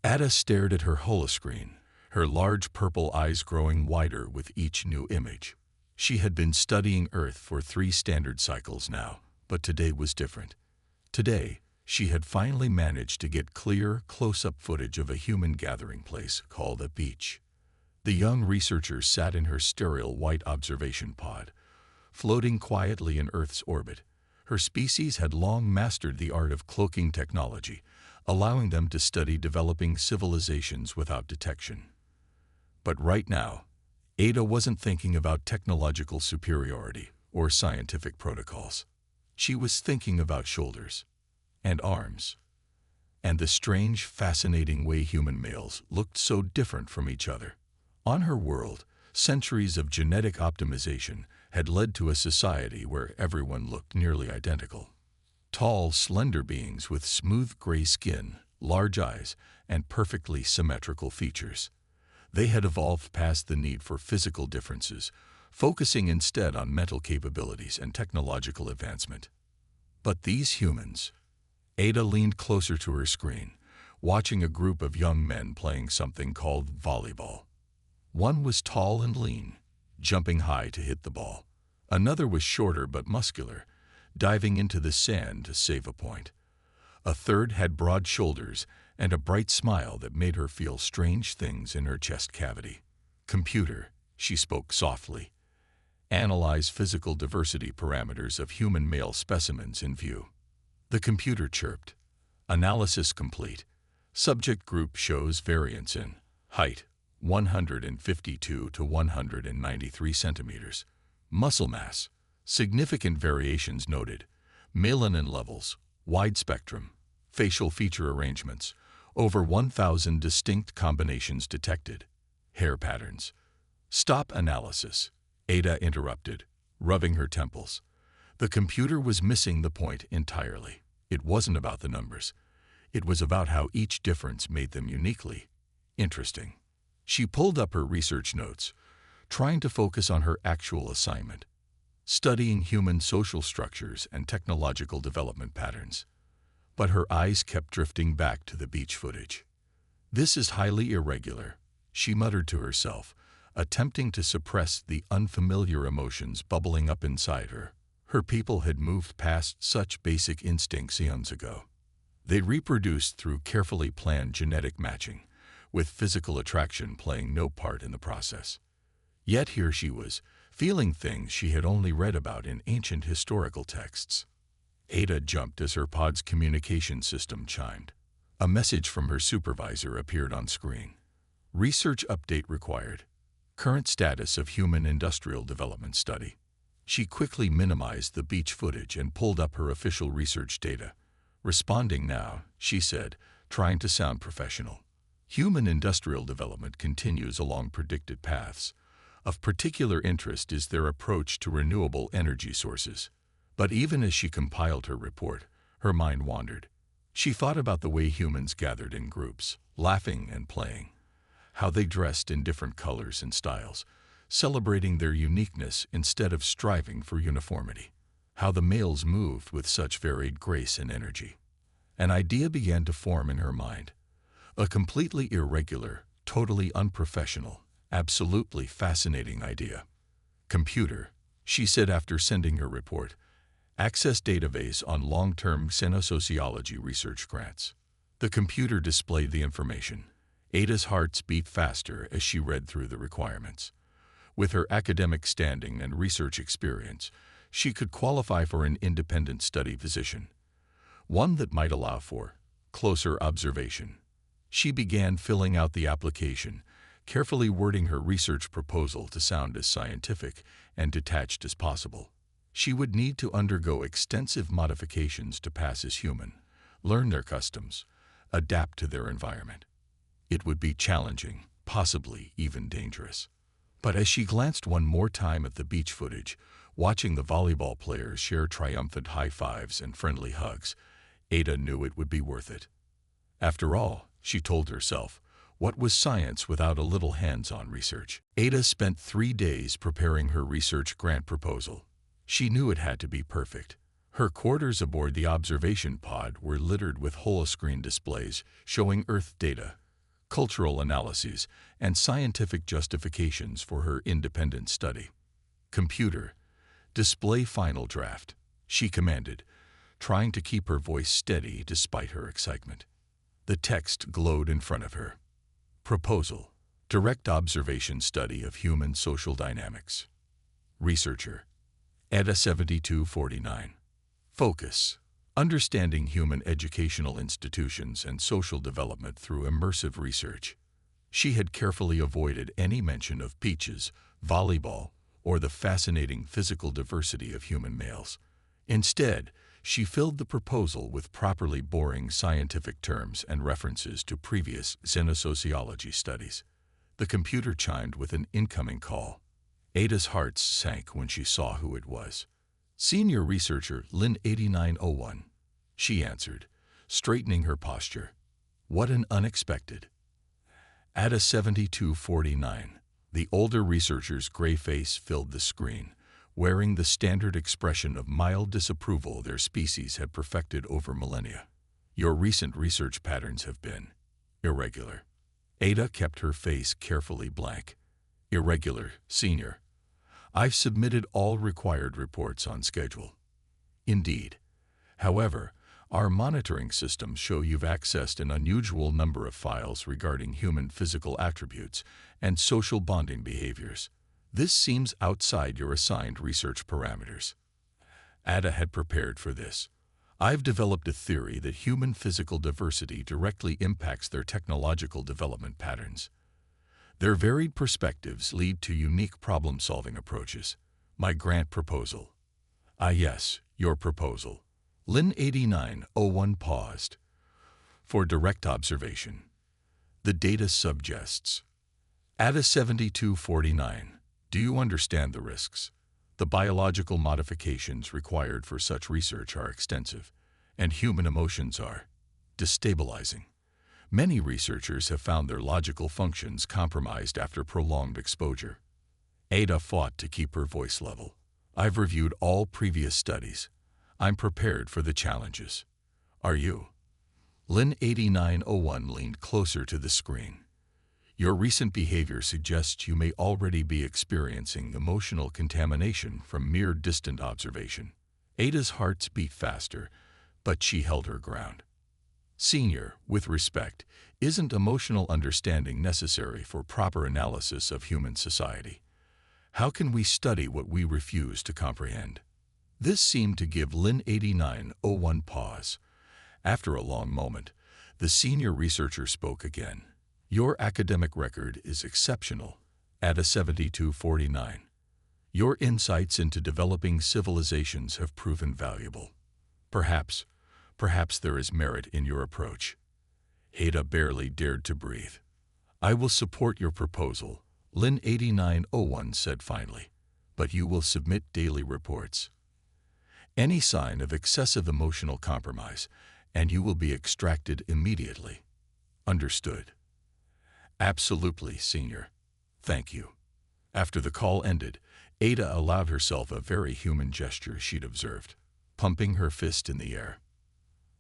Ada stared at her holoscreen, her large purple eyes growing wider with each new image. She had been studying Earth for 3 standard cycles now, but today was different. Today, she had finally managed to get clear, close-up footage of a human gathering place called a beach. The young researcher sat in her sterile white observation pod, floating quietly in Earth's orbit. Her species had long mastered the art of cloaking technology, allowing them to study developing civilizations without detection. But right now, Ada wasn't thinking about technological superiority or scientific protocols. She was thinking about shoulders and arms, and the strange, fascinating way human males looked so different from each other. On her world, centuries of genetic optimization had led to a society where everyone looked nearly identical. Tall, slender beings with smooth gray skin, large eyes, and perfectly symmetrical features. They had evolved past the need for physical differences, focusing instead on mental capabilities and technological advancement. But these humans... Ada leaned closer to her screen, watching a group of young men playing something called volleyball. One was tall and lean, jumping high to hit the ball. Another was shorter but muscular, diving into the sand to save a point. A third had broad shoulders and a bright smile that made her feel strange things in her chest cavity. "Computer," she spoke softly. "Analyze physical diversity parameters of human male specimens in view." The computer chirped. "Analysis complete. Subject group shows variance in height, 152 to 193 centimeters. Muscle mass, significant variations noted. Melanin levels, wide spectrum. Facial feature arrangements, over 1,000 distinct combinations detected. Hair patterns." "Stop analysis," Ada interrupted, rubbing her temples. The computer was missing the point entirely. It wasn't about the numbers. It was about how each difference made them uniquely interesting. She pulled up her research notes, trying to focus on her actual assignment, studying human social structures and technological development patterns. But her eyes kept drifting back to the beach footage. "This is highly irregular," she muttered to herself, attempting to suppress the unfamiliar emotions bubbling up inside her. Her people had moved past such basic instincts eons ago. They reproduced through carefully planned genetic matching, with physical attraction playing no part in the process. Yet here she was, feeling things she had only read about in ancient historical texts. Ada jumped as her pod's communication system chimed. A message from her supervisor appeared on screen. "Research update required. Current status of human industrial development study." She quickly minimized the beach footage and pulled up her official research data. "Responding now," she said, trying to sound professional. "Human industrial development continues along predicted paths. Of particular interest is their approach to renewable energy sources." But even as she compiled her report, her mind wandered. She thought about the way humans gathered in groups, laughing and playing, how they dressed in different colors and styles, celebrating their uniqueness instead of striving for uniformity, how the males moved with such varied grace and energy. An idea began to form in her mind, a completely irregular, totally unprofessional, absolutely fascinating idea. "Computer," she said after sending her report, "access database on long-term xenosociology research grants." The computer displayed the information. Ada's heart beat faster as she read through the requirements. With her academic standing and research experience, she could qualify for an independent study position, one that might allow for closer observation. She began filling out the application, carefully wording her research proposal to sound as scientific and detached as possible. She would need to undergo extensive modifications to pass as human, learn their customs, adapt to their environment. It would be challenging, possibly even dangerous. But as she glanced one more time at the beach footage, watching the volleyball players share triumphant high fives and friendly hugs, Ada knew it would be worth it. After all, she told herself, what was science without a little hands-on research? Ada spent 3 days preparing her research grant proposal. She knew it had to be perfect. Her quarters aboard the observation pod were littered with holoscreen displays showing Earth data, cultural analyses, and scientific justifications for her independent study. "Computer, display final draft," she commanded, trying to keep her voice steady despite her excitement. The text glowed in front of her. Proposal: direct observation study of human social dynamics. Researcher: EDA 7249. Focus: understanding human educational institutions and social development through immersive research. She had carefully avoided any mention of peaches, volleyball, or the fascinating physical diversity of human males. Instead, she filled the proposal with properly boring scientific terms and references to previous xenosociology studies. The computer chimed with an incoming call. Ada's heart sank when she saw who it was. "Senior Researcher Lynn 8901. She answered, straightening her posture. "What an unexpected." Ada 7249. The older researcher's gray face filled the screen, wearing the standard expression of mild disapproval their species had perfected over millennia. "Your recent research patterns have been irregular." Ada kept her face carefully blank. "Irregular, Senior. I've submitted all required reports on schedule." "Indeed. However, our monitoring systems show you've accessed an unusual number of files regarding human physical attributes and social bonding behaviors. This seems outside your assigned research parameters." Ada had prepared for this. "I've developed a theory that human physical diversity directly impacts their technological development patterns. Their varied perspectives lead to unique problem-solving approaches. My grant proposal." "Ah yes, your proposal." Lynn 8901 paused. "For direct observation. The data suggests." Ada 7249. "Do you understand the risks? The biological modifications required for such research are extensive, and human emotions are destabilizing. Many researchers have found their logical functions compromised after prolonged exposure." Ada fought to keep her voice level. "I've reviewed all previous studies. I'm prepared for the challenges. Are you?" Lynn 8901 leaned closer to the screen. "Your recent behavior suggests you may already be experiencing emotional contamination from mere distant observation." Ada's heart beat faster, but she held her ground. "Senior, with respect, isn't emotional understanding necessary for proper analysis of human society? How can we study what we refuse to comprehend?" This seemed to give Lynn 8901 pause. After a long moment, the senior researcher spoke again. "Your academic record is exceptional, Ada 7249. Your insights into developing civilizations have proven valuable. Perhaps there is merit in your approach." Ada barely dared to breathe. "I will support your proposal," Lynn 8901 said finally, "but you will submit daily reports. Any sign of excessive emotional compromise, and you will be extracted immediately." "Understood." "Absolutely, Senior. Thank you." After the call ended, Ada allowed herself a very human gesture she'd observed, pumping her fist in the air.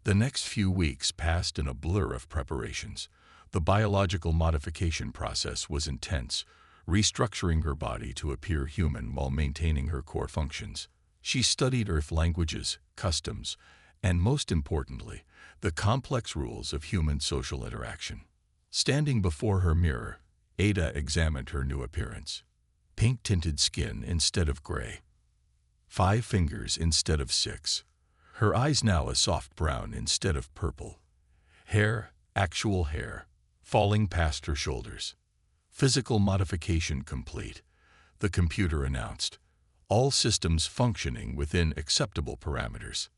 The next few weeks passed in a blur of preparations. The biological modification process was intense, restructuring her body to appear human while maintaining her core functions. She studied Earth languages, customs, and most importantly, the complex rules of human social interaction. Standing before her mirror, Ada examined her new appearance. Pink-tinted skin instead of gray. 5 fingers instead of 6. Her eyes now a soft brown instead of purple. Hair, actual hair, falling past her shoulders. "Physical modification complete," the computer announced. "All systems functioning within acceptable parameters."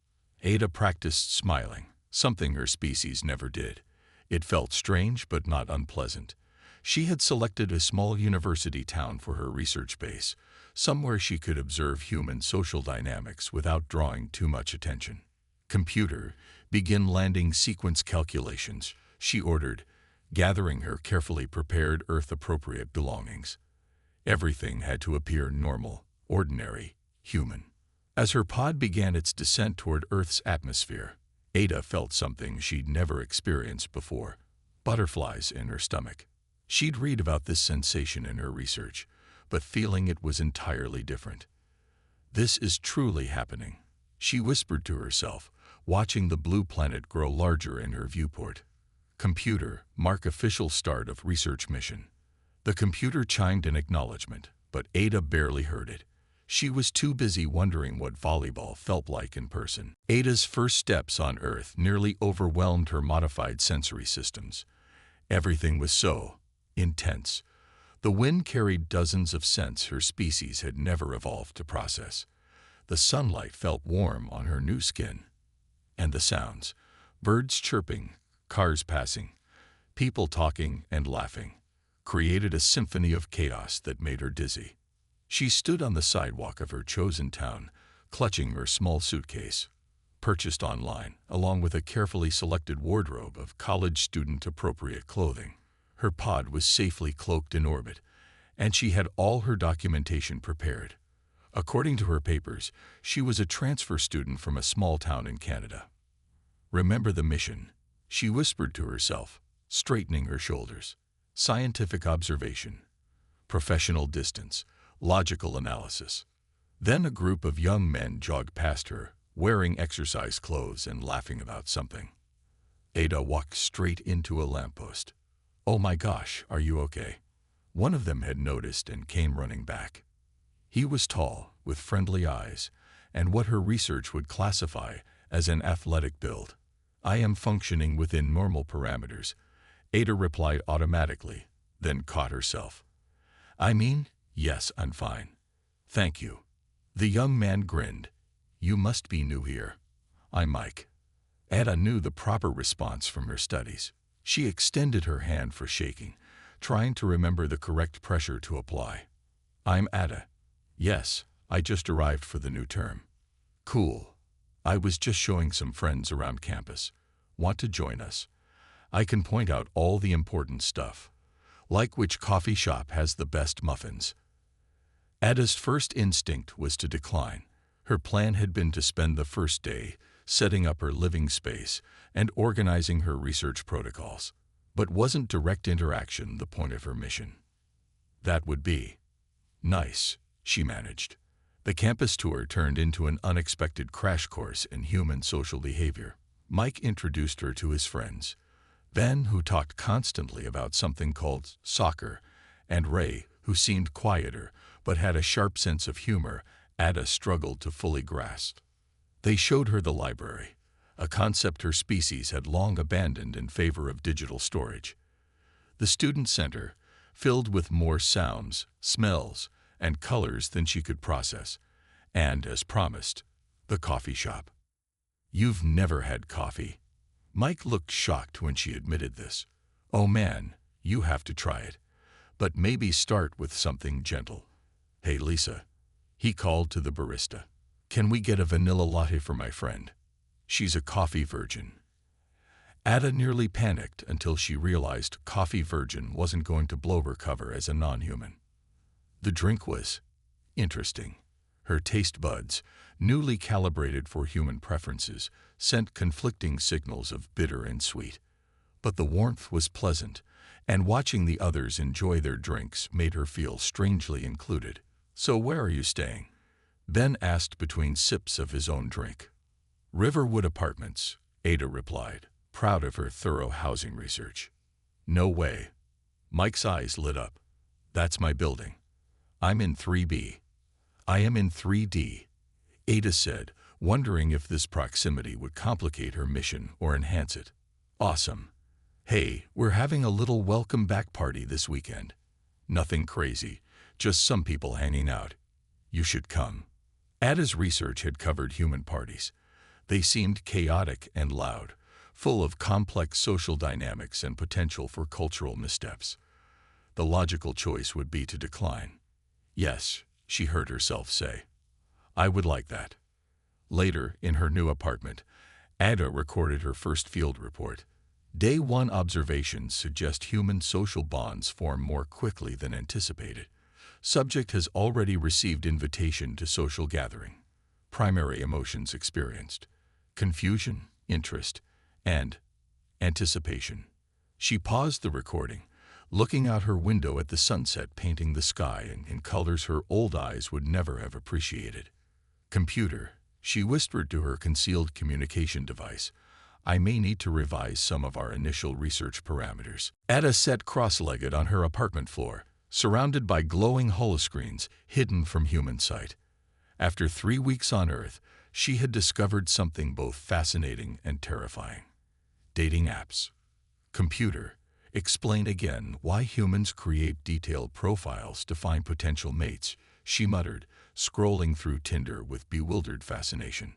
Ada practiced smiling, something her species never did. It felt strange but not unpleasant. She had selected a small university town for her research base, somewhere she could observe human social dynamics without drawing too much attention. "Computer, begin landing sequence calculations," she ordered, gathering her carefully prepared Earth-appropriate belongings. Everything had to appear normal, ordinary, human. As her pod began its descent toward Earth's atmosphere, Ada felt something she'd never experienced before: butterflies in her stomach. She'd read about this sensation in her research, but feeling it was entirely different. This is truly happening, she whispered to herself, watching the blue planet grow larger in her viewport. Computer, mark official start of research mission. The computer chimed in acknowledgement, but Ada barely heard it. She was too busy wondering what volleyball felt like in person. Ada's first steps on Earth nearly overwhelmed her modified sensory systems. Everything was so intense. The wind carried dozens of scents her species had never evolved to process. The sunlight felt warm on her new skin. And the sounds, birds chirping, cars passing, people talking and laughing, created a symphony of chaos that made her dizzy. She stood on the sidewalk of her chosen town, clutching her small suitcase, purchased online, along with a carefully selected wardrobe of college student-appropriate clothing. Her pod was safely cloaked in orbit, and she had all her documentation prepared. According to her papers, she was a transfer student from a small town in Canada. Remember the mission, she whispered to herself, straightening her shoulders. Scientific observation, professional distance, logical analysis. Then a group of young men jogged past her, wearing exercise clothes and laughing about something. Ada walked straight into a lamppost. "Oh my gosh, are you okay?" One of them had noticed and came running back. He was tall, with friendly eyes, and what her research would classify as an athletic build. "I am functioning within normal parameters," Ada replied automatically, then caught herself. "I mean, yes, I'm fine. Thank you." The young man grinned. "You must be new here." "I'm Mike." Ada knew the proper response from her studies. She extended her hand for shaking, trying to remember the correct pressure to apply. "I'm Ada." "Yes, I just arrived for the new term." "Cool. I was just showing some friends around campus. Want to join us? I can point out all the important stuff, like which coffee shop has the best muffins." Ada's first instinct was to decline. Her plan had been to spend the first day setting up her living space and organizing her research protocols. But wasn't direct interaction the point of her mission? "That would be nice," she managed. The campus tour turned into an unexpected crash course in human social behavior. Mike introduced her to his friends, Ben, who talked constantly about something called soccer, and Ray, who seemed quieter but had a sharp sense of humor Ada struggled to fully grasp. They showed her the library, a concept her species had long abandoned in favor of digital storage. The student center, filled with more sounds, smells, and colors than she could process, and, as promised, the coffee shop. "You've never had coffee." Mike looked shocked when she admitted this. "Oh man, you have to try it. But maybe start with something gentle." "Hey Lisa," he called to the barista. "Can we get a vanilla latte for my friend? She's a coffee virgin." Ada nearly panicked until she realized coffee virgin wasn't going to blow her cover as a non-human. The drink was interesting. Her taste buds, newly calibrated for human preferences, sent conflicting signals of bitter and sweet. But the warmth was pleasant, and watching the others enjoy their drinks made her feel strangely included. "So where are you staying?" Ben asked between sips of his own drink. "Riverwood Apartments," Ada replied, proud of her thorough housing research. "No way." Mike's eyes lit up. "That's my building. I'm in 3B. "I am in 3D, Ada said, wondering if this proximity would complicate her mission or enhance it. "Awesome. Hey, we're having a little welcome back party this weekend. Nothing crazy, just some people hanging out. You should come." Ada's research had covered human parties. They seemed chaotic and loud, full of complex social dynamics and potential for cultural missteps. The logical choice would be to decline. "Yes," she heard herself say. "I would like that." Later, in her new apartment, Ada recorded her first field report. Day 1 observations suggest human social bonds form more quickly than anticipated. Subject has already received invitation to social gathering. Primary emotions experienced: confusion, interest, and anticipation. She paused the recording, looking out her window at the sunset painting the sky in colors her old eyes would never have appreciated. "Computer," she whispered to her concealed communication device, "I may need to revise some of our initial research parameters." Ada sat cross-legged on her apartment floor, surrounded by glowing holoscreens hidden from human sight. After 3 weeks on Earth, she had discovered something both fascinating and terrifying. Dating apps. "Computer, explain again why humans create detailed profiles to find potential mates," she muttered, scrolling through Tinder with bewildered fascination.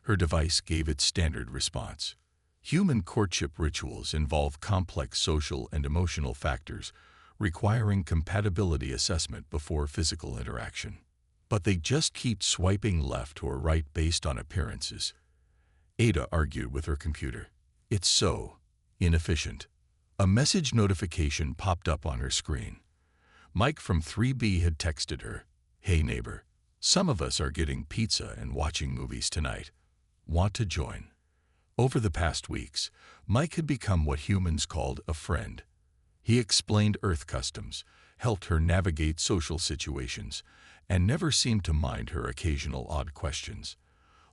Her device gave its standard response. Human courtship rituals involve complex social and emotional factors, requiring compatibility assessment before physical interaction. But they just keep swiping left or right based on appearances. Ada argued with her computer. "It's so inefficient." A message notification popped up on her screen. Mike from 3B had texted her, "Hey neighbor, some of us are getting pizza and watching movies tonight. Want to join?" Over the past weeks, Mike had become what humans called a friend. He explained Earth customs, helped her navigate social situations, and never seemed to mind her occasional odd questions.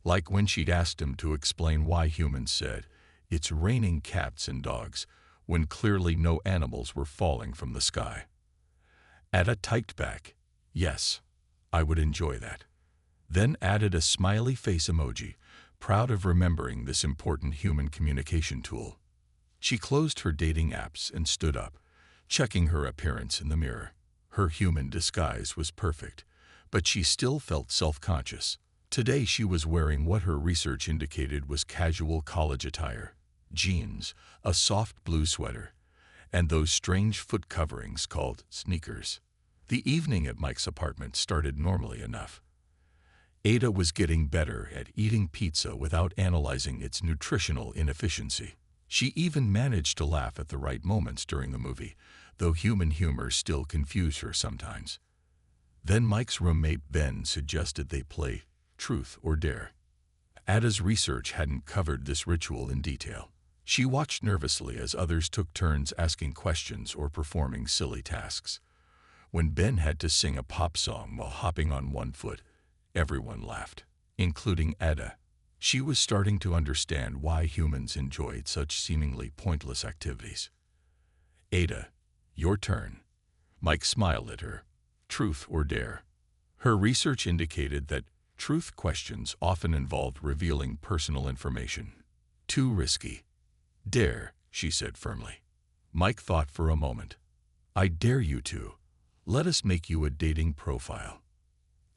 Like when she'd asked him to explain why humans said, "It's raining cats and dogs," when clearly no animals were falling from the sky. Ada typed back, "Yes, I would enjoy that." Then added a smiley face emoji, proud of remembering this important human communication tool. She closed her dating apps and stood up, checking her appearance in the mirror. Her human disguise was perfect, but she still felt self-conscious. Today she was wearing what her research indicated was casual college attire: jeans, a soft blue sweater, and those strange foot coverings called sneakers. The evening at Mike's apartment started normally enough. Ada was getting better at eating pizza without analyzing its nutritional inefficiency. She even managed to laugh at the right moments during the movie, though human humor still confused her sometimes. Then Mike's roommate Ben suggested they play Truth or Dare. Ada's research hadn't covered this ritual in detail. She watched nervously as others took turns asking questions or performing silly tasks. When Ben had to sing a pop song while hopping on one foot, everyone laughed, including Ada. She was starting to understand why humans enjoyed such seemingly pointless activities. "Ada, your turn." Mike smiled at her. Truth or dare? Her research indicated that truth questions often involved revealing personal information. Too risky. Dare, she said firmly. Mike thought for a moment. "I dare you to. Let us make you a dating profile."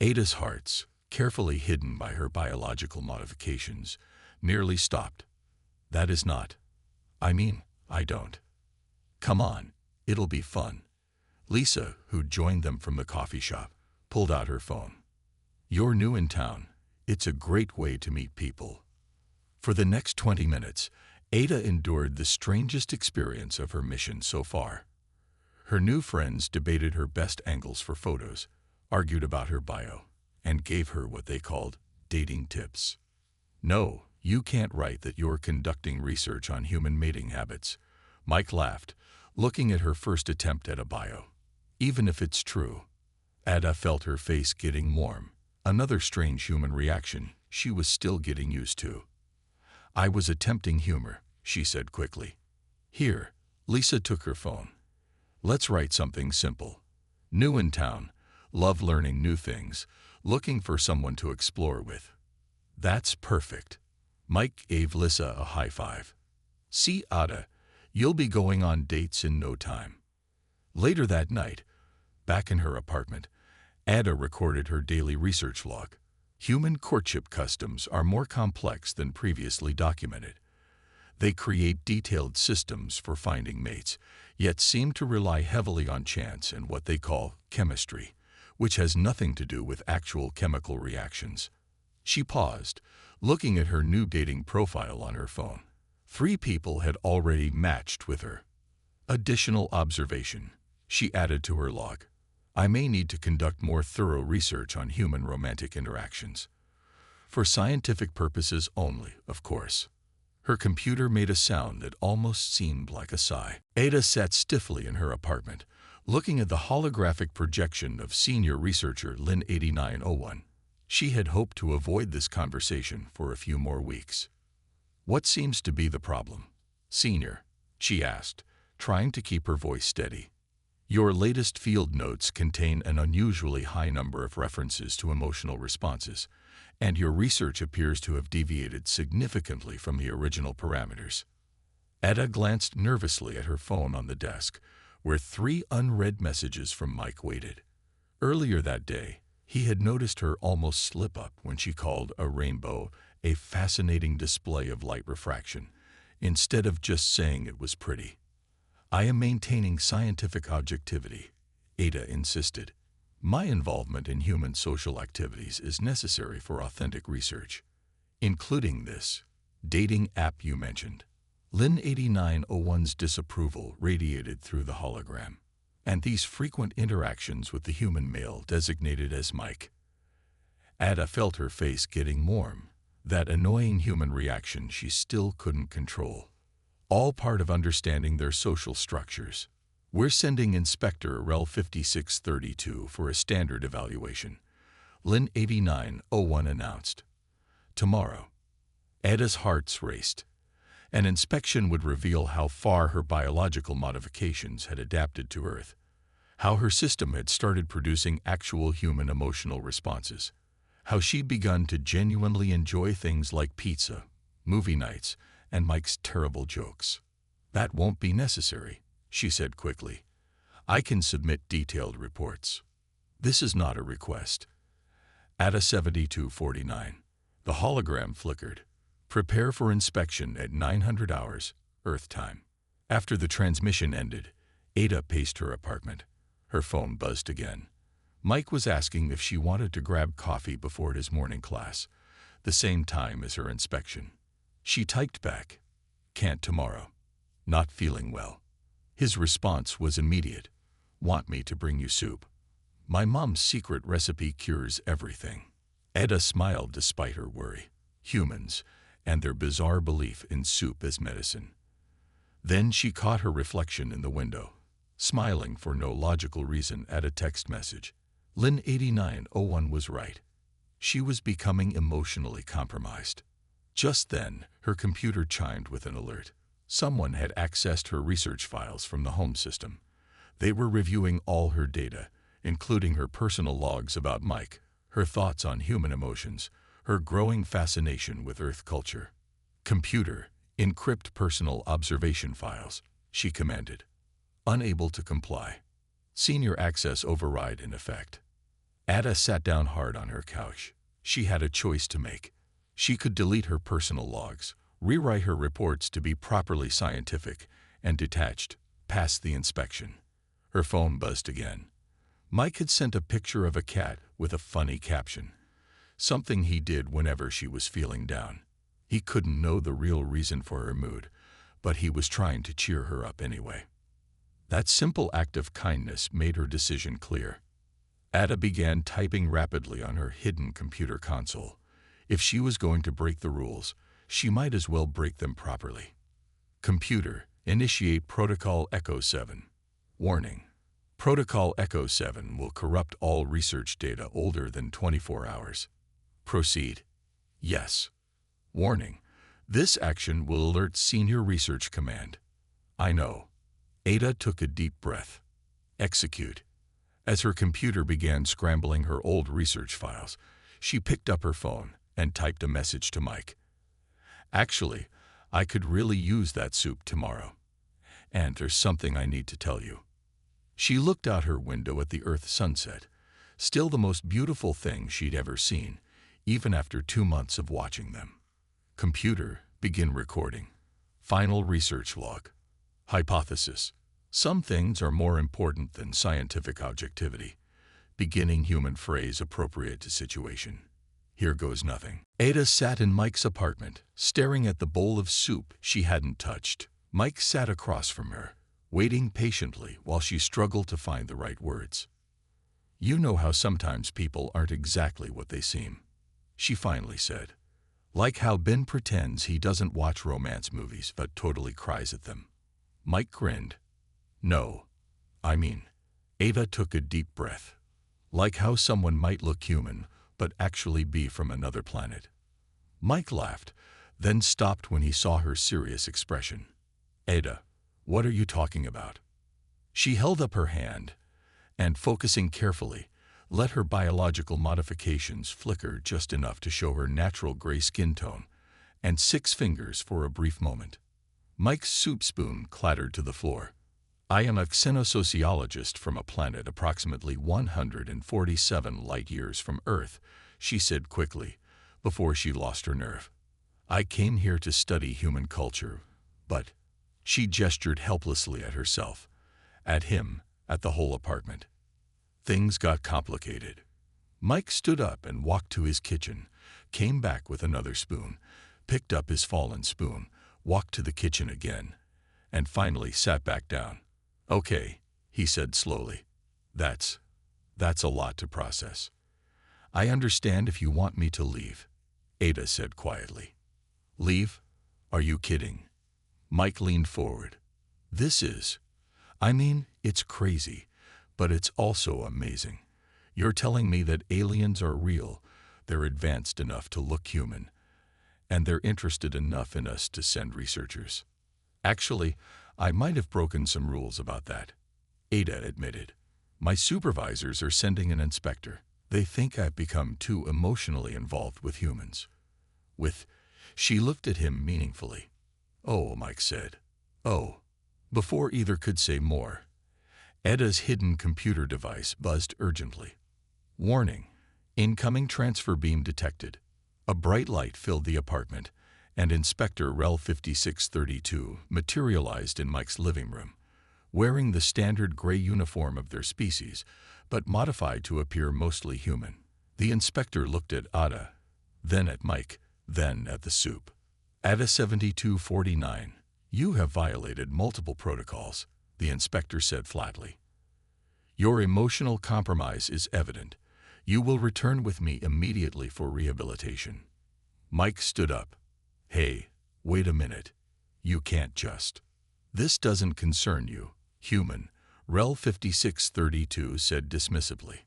Ada's hearts, carefully hidden by her biological modifications, nearly stopped. "That is not. I don't." "Come on, it'll be fun." Lisa, who joined them from the coffee shop, pulled out her phone. "You're new in town. It's a great way to meet people." For the next 20 minutes, Ada endured the strangest experience of her mission so far. Her new friends debated her best angles for photos, argued about her bio, and gave her what they called dating tips. "No, you can't write that you're conducting research on human mating habits." Mike laughed, looking at her first attempt at a bio. "Even if it's true." Ada felt her face getting warm, another strange human reaction she was still getting used to. "I was attempting humor," she said quickly. "Here." Lisa took her phone. "Let's write something simple. New in town, love learning new things, looking for someone to explore with." "That's perfect." Mike gave Lisa a high five. "See, Ada, you'll be going on dates in no time." Later that night, back in her apartment, Ada recorded her daily research log. Human courtship customs are more complex than previously documented. They create detailed systems for finding mates, yet seem to rely heavily on chance and what they call chemistry, which has nothing to do with actual chemical reactions. She paused, looking at her new dating profile on her phone. 3 people had already matched with her. Additional observation, she added to her log. "I may need to conduct more thorough research on human romantic interactions. For scientific purposes only, of course." Her computer made a sound that almost seemed like a sigh. Ada sat stiffly in her apartment, looking at the holographic projection of senior researcher Lin 8901. She had hoped to avoid this conversation for a few more weeks. "What seems to be the problem, Senior?" she asked, trying to keep her voice steady. "Your latest field notes contain an unusually high number of references to emotional responses, and your research appears to have deviated significantly from the original parameters." Ada glanced nervously at her phone on the desk, where 3 unread messages from Mike waited. Earlier that day, he had noticed her almost slip up when she called a rainbow a fascinating display of light refraction, instead of just saying it was pretty. "I am maintaining scientific objectivity," Ada insisted. "My involvement in human social activities is necessary for authentic research, including this dating app you mentioned." Lin 8901's disapproval radiated through the hologram, and these frequent interactions with the human male designated as Mike. Ada felt her face getting warm, that annoying human reaction she still couldn't control. All part of understanding their social structures. "We're sending Inspector Rel 5632 for a standard evaluation," Lin 8901 announced. "Tomorrow." Ada's heart raced. An inspection would reveal how far her biological modifications had adapted to Earth, how her system had started producing actual human emotional responses, how she'd begun to genuinely enjoy things like pizza, movie nights, and Mike's terrible jokes. "That won't be necessary," she said quickly. "I can submit detailed reports. This is not a request." Ada 7249. The hologram flickered. "Prepare for inspection at 900 hours, Earth time." After the transmission ended, Ada paced her apartment. Her phone buzzed again. Mike was asking if she wanted to grab coffee before his morning class, the same time as her inspection. She typed back, "Can't tomorrow. Not feeling well." His response was immediate. "Want me to bring you soup? My mom's secret recipe cures everything." Ada smiled despite her worry. Humans and their bizarre belief in soup as medicine. Then she caught her reflection in the window, smiling for no logical reason at a text message. Lin 8901 was right. She was becoming emotionally compromised. Just then, her computer chimed with an alert. Someone had accessed her research files from the home system. They were reviewing all her data, including her personal logs about Mike, her thoughts on human emotions, her growing fascination with Earth culture. "Computer, encrypt personal observation files," she commanded. Unable to comply. Senior access override in effect. Ada sat down hard on her couch. She had a choice to make. She could delete her personal logs, rewrite her reports to be properly scientific and detached, pass the inspection. Her phone buzzed again. Mike had sent a picture of a cat with a funny caption. Something he did whenever she was feeling down. He couldn't know the real reason for her mood, but he was trying to cheer her up anyway. That simple act of kindness made her decision clear. Ada began typing rapidly on her hidden computer console. If she was going to break the rules, she might as well break them properly. "Computer, initiate Protocol Echo 7. Warning. Protocol Echo 7 will corrupt all research data older than 24 hours. Proceed." "Yes." "Warning. This action will alert Senior Research Command." "I know." Ada took a deep breath. "Execute." As her computer began scrambling her old research files, she picked up her phone and typed a message to Mike. "Actually, I could really use that soup tomorrow. And there's something I need to tell you." She looked out her window at the Earth sunset, still the most beautiful thing she'd ever seen, even after 2 months of watching them. "Computer, begin recording. Final research log. Hypothesis. Some things are more important than scientific objectivity. Beginning human phrase appropriate to situation. Here goes nothing." Ada sat in Mike's apartment, staring at the bowl of soup she hadn't touched. Mike sat across from her, waiting patiently while she struggled to find the right words. "You know how sometimes people aren't exactly what they seem," she finally said. Like how Ben pretends he doesn't watch romance movies but totally cries at them. Mike grinned. No, I mean, Ada took a deep breath. Like how someone might look human but actually be from another planet. Mike laughed, then stopped when he saw her serious expression. Ada, what are you talking about? She held up her hand and, focusing carefully, let her biological modifications flicker just enough to show her natural gray skin tone and 6 fingers for a brief moment. Mike's soup spoon clattered to the floor. I am a xenosociologist from a planet approximately 147 light-years from Earth, she said quickly, before she lost her nerve. I came here to study human culture, but she gestured helplessly at herself, at him, at the whole apartment. Things got complicated. Mike stood up and walked to his kitchen, came back with another spoon, picked up his fallen spoon, walked to the kitchen again, and finally sat back down. Okay, he said slowly. That's a lot to process. I understand if you want me to leave, Ada said quietly. Leave? Are you kidding? Mike leaned forward. It's crazy, but it's also amazing. You're telling me that aliens are real, they're advanced enough to look human, and they're interested enough in us to send researchers. Actually, I might have broken some rules about that, Ada admitted. My supervisors are sending an inspector. They think I've become too emotionally involved with humans. She looked at him meaningfully. Oh, Mike said. Oh. Before either could say more, Eda's hidden computer device buzzed urgently. Warning. Incoming transfer beam detected. A bright light filled the apartment, and Inspector Rel 5632 materialized in Mike's living room, wearing the standard gray uniform of their species, but modified to appear mostly human. The inspector looked at Ada, then at Mike, then at the soup. Ada 7249, you have violated multiple protocols, the inspector said flatly. Your emotional compromise is evident. You will return with me immediately for rehabilitation. Mike stood up. Hey, wait a minute. You can't just. This doesn't concern you, human, Rel 5632 said dismissively.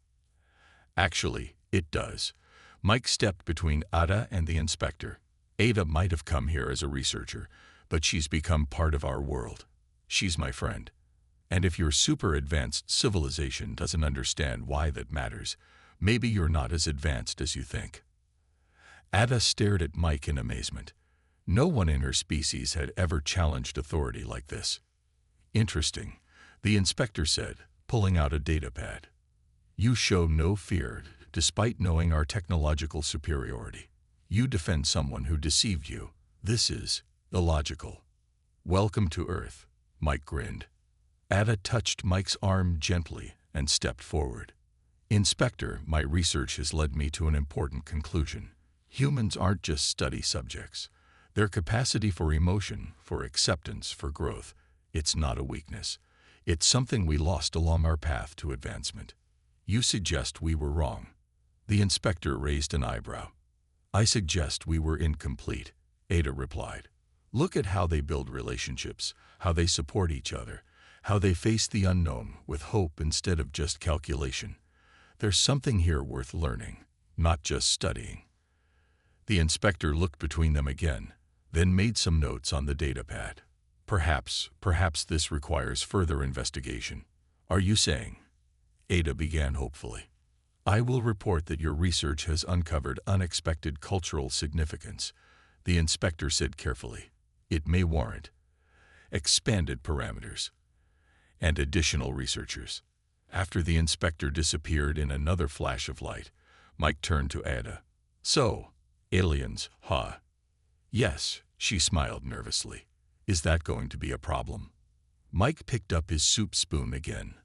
Actually, it does. Mike stepped between Ada and the inspector. Ada might have come here as a researcher, but she's become part of our world. She's my friend. And if your super advanced civilization doesn't understand why that matters, maybe you're not as advanced as you think. Ada stared at Mike in amazement. No one in her species had ever challenged authority like this. Interesting, the inspector said, pulling out a datapad. You show no fear, despite knowing our technological superiority. You defend someone who deceived you. This is illogical. Welcome to Earth, Mike grinned. Ada touched Mike's arm gently and stepped forward. Inspector, my research has led me to an important conclusion. Humans aren't just study subjects. Their capacity for emotion, for acceptance, for growth, it's not a weakness. It's something we lost along our path to advancement. You suggest we were wrong. The inspector raised an eyebrow. I suggest we were incomplete, Ada replied. Look at how they build relationships, how they support each other, how they face the unknown with hope instead of just calculation. There's something here worth learning, not just studying. The inspector looked between them again, then made some notes on the datapad. Perhaps this requires further investigation. Are you saying? Ada began hopefully. I will report that your research has uncovered unexpected cultural significance, the inspector said carefully. It may warrant expanded parameters and additional researchers. After the inspector disappeared in another flash of light, Mike turned to Ada. So, aliens, huh? Yes, she smiled nervously. Is that going to be a problem? Mike picked up his soup spoon again.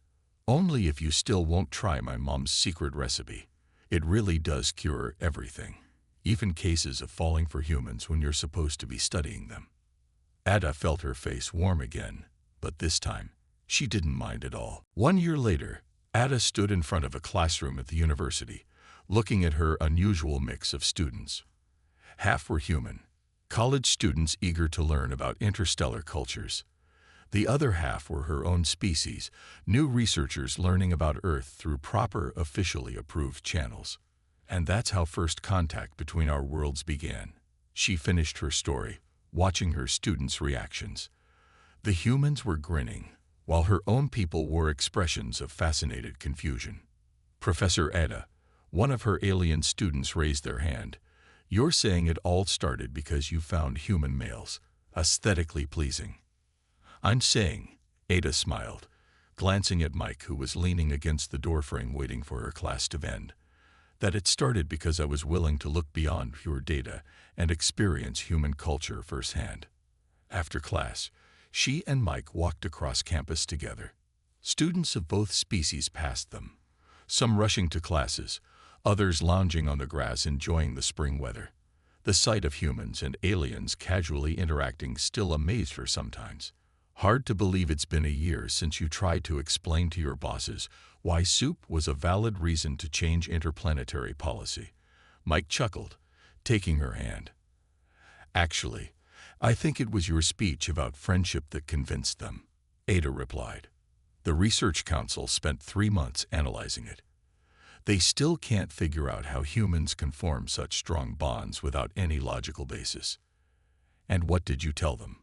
Only if you still won't try my mom's secret recipe. It really does cure everything, even cases of falling for humans when you're supposed to be studying them. Ada felt her face warm again, but this time, she didn't mind at all. 1 year later, Ada stood in front of a classroom at the university, looking at her unusual mix of students. Half were human, college students eager to learn about interstellar cultures. The other half were her own species, new researchers learning about Earth through proper, officially approved channels. And that's how first contact between our worlds began. She finished her story, watching her students' reactions. The humans were grinning, while her own people wore expressions of fascinated confusion. Professor Ada, one of her alien students, raised their hand. You're saying it all started because you found human males aesthetically pleasing. I'm saying, Ada smiled, glancing at Mike, who was leaning against the doorframe waiting for her class to end, that it started because I was willing to look beyond pure data and experience human culture firsthand. After class, she and Mike walked across campus together. Students of both species passed them, some rushing to classes, others lounging on the grass enjoying the spring weather. The sight of humans and aliens casually interacting still amazed her sometimes. Hard to believe it's been a year since you tried to explain to your bosses why soup was a valid reason to change interplanetary policy. Mike chuckled, taking her hand. Actually, I think it was your speech about friendship that convinced them, Ada replied. The Research Council spent 3 months analyzing it. They still can't figure out how humans can form such strong bonds without any logical basis. And what did you tell them?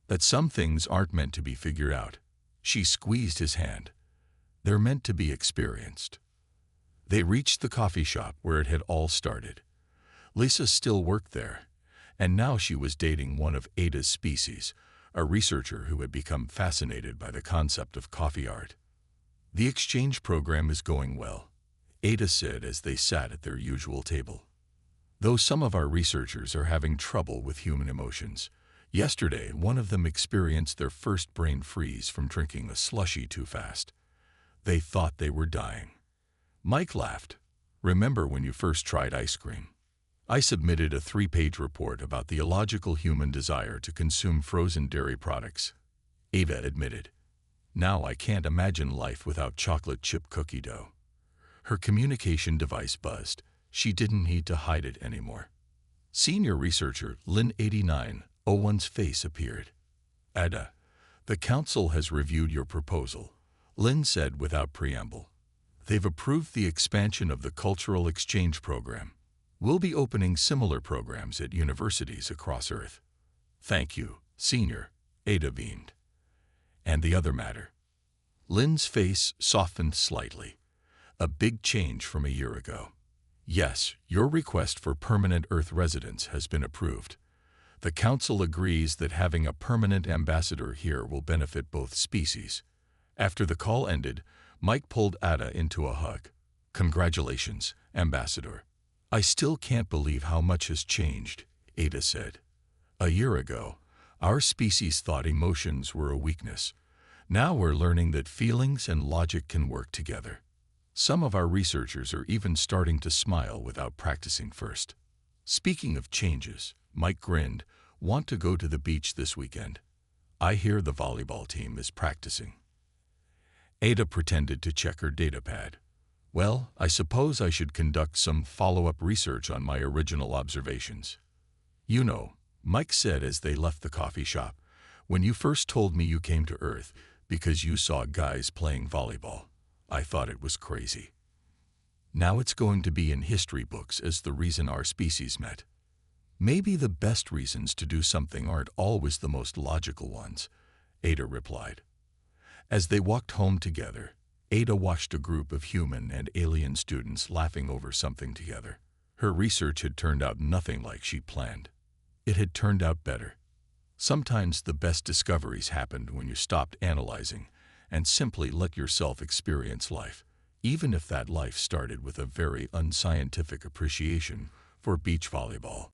That some things aren't meant to be figured out. She squeezed his hand. They're meant to be experienced. They reached the coffee shop where it had all started. Lisa still worked there, and now she was dating one of Ada's species, a researcher who had become fascinated by the concept of coffee art. The exchange program is going well, Ada said as they sat at their usual table. Though some of our researchers are having trouble with human emotions. Yesterday, one of them experienced their first brain freeze from drinking a slushie too fast. They thought they were dying. Mike laughed. Remember when you first tried ice cream? I submitted a 3-page report about the illogical human desire to consume frozen dairy products, Ava admitted. Now I can't imagine life without chocolate chip cookie dough. Her communication device buzzed. She didn't need to hide it anymore. Senior researcher Lynn 8901's face appeared. Ada, the council has reviewed your proposal, Lynn said without preamble. They've approved the expansion of the cultural exchange program. We'll be opening similar programs at universities across Earth. Thank you, Senior, Ada beamed. And the other matter. Lynn's face softened slightly. A big change from a year ago. Yes, your request for permanent Earth residence has been approved. The Council agrees that having a permanent ambassador here will benefit both species. After the call ended, Mike pulled Ada into a hug. Congratulations, Ambassador. I still can't believe how much has changed, Ada said. A year ago, our species thought emotions were a weakness. Now we're learning that feelings and logic can work together. Some of our researchers are even starting to smile without practicing first. Speaking of changes, Mike grinned, want to go to the beach this weekend? I hear the volleyball team is practicing. Ada pretended to check her datapad. Well, I suppose I should conduct some follow-up research on my original observations. You know, Mike said as they left the coffee shop, when you first told me you came to Earth because you saw guys playing volleyball, I thought it was crazy. Now it's going to be in history books as the reason our species met. Maybe the best reasons to do something aren't always the most logical ones, Ada replied. As they walked home together, Ada watched a group of human and alien students laughing over something together. Her research had turned out nothing like she planned. It had turned out better. Sometimes the best discoveries happened when you stopped analyzing and simply let yourself experience life, even if that life started with a very unscientific appreciation for beach volleyball.